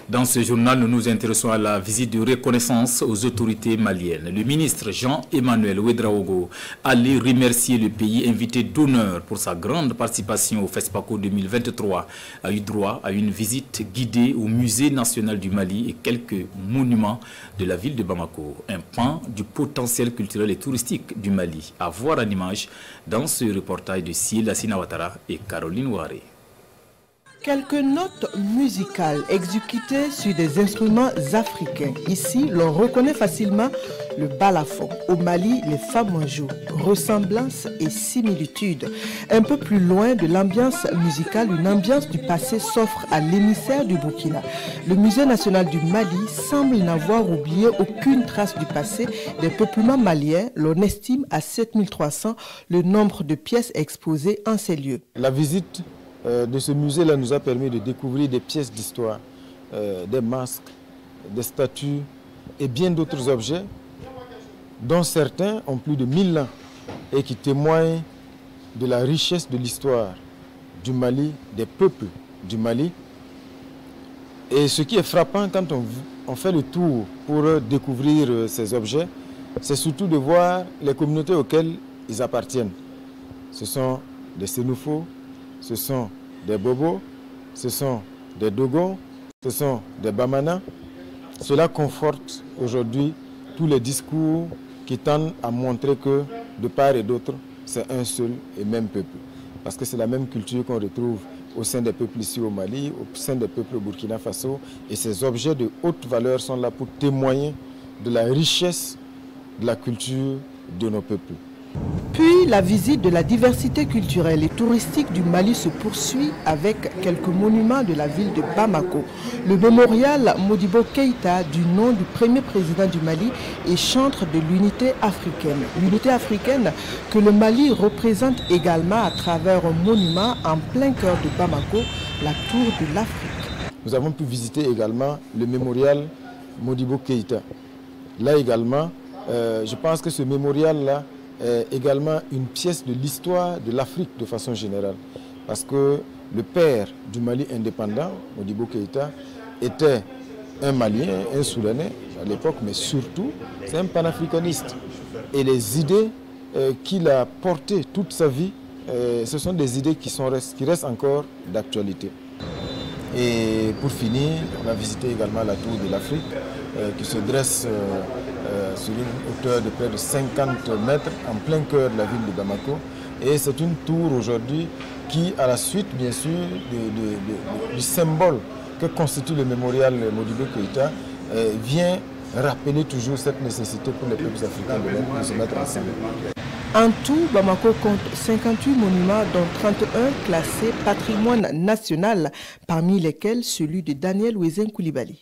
Dans ce journal, nous nous intéressons à la visite de reconnaissance aux autorités maliennes. Le ministre Jean-Emmanuel Ouédraogo allait remercier le pays invité d'honneur pour sa grande participation au FESPACO 2023, a eu droit à une visite guidée au Musée national du Mali et quelques monuments de la ville de Bamako. Un pan du potentiel culturel et touristique du Mali. À voir en image dans ce reportage de Siel Assina Ouattara et Caroline Ouaré. Quelques notes musicales exécutées sur des instruments africains. Ici, l'on reconnaît facilement le balafon. Au Mali, les femmes jouent. Ressemblances et similitudes. Un peu plus loin de l'ambiance musicale, une ambiance du passé s'offre à l'émissaire du Burkina. Le Musée national du Mali semble n'avoir oublié aucune trace du passé des peuplements maliens. L'on estime à 7300 le nombre de pièces exposées en ces lieux. La visite de ce musée-là nous a permis de découvrir des pièces d'histoire, des masques, des statues et bien d'autres objets dont certains ont plus de 1000 ans et qui témoignent de la richesse de l'histoire du Mali, des peuples du Mali. Et ce qui est frappant quand on fait le tour pour découvrir ces objets, c'est surtout de voir les communautés auxquelles ils appartiennent. Ce sont des Sénoufos, ce sont des Bobos, ce sont des Dogons, ce sont des Bamana. Cela conforte aujourd'hui tous les discours qui tendent à montrer que de part et d'autre, c'est un seul et même peuple. Parce que c'est la même culture qu'on retrouve au sein des peuples ici au Mali, au sein des peuples au Burkina Faso. Et ces objets de haute valeur sont là pour témoigner de la richesse de la culture de nos peuples. Puis la visite de la diversité culturelle et touristique du Mali se poursuit avec quelques monuments de la ville de Bamako. Le mémorial Modibo Keïta, du nom du premier président du Mali, est chantre de l'unité africaine. L'unité africaine que le Mali représente également à travers un monument en plein cœur de Bamako, la tour de l'Afrique. Nous avons pu visiter également le mémorial Modibo Keïta. Là également, je pense que ce mémorial-là également une pièce de l'histoire de l'Afrique de façon générale. Parce que le père du Mali indépendant, Modibo Keïta, était un Malien, un Soudanais à l'époque, mais surtout, c'est un panafricaniste. Et les idées qu'il a portées toute sa vie, ce sont des idées qui restent encore d'actualité. Et pour finir, on a visité également la tour de l'Afrique, qui se dresse sur une hauteur de près de 50 mètres en plein cœur de la ville de Bamako. Et c'est une tour aujourd'hui qui, à la suite bien sûr du symbole que constitue le mémorial Modibo Keïta, vient rappeler toujours cette nécessité pour les peuples africains de se mettre ensemble. En tout, Bamako compte 58 monuments dont 31 classés patrimoine national, parmi lesquels celui de Daniel Ouézen Koulibaly.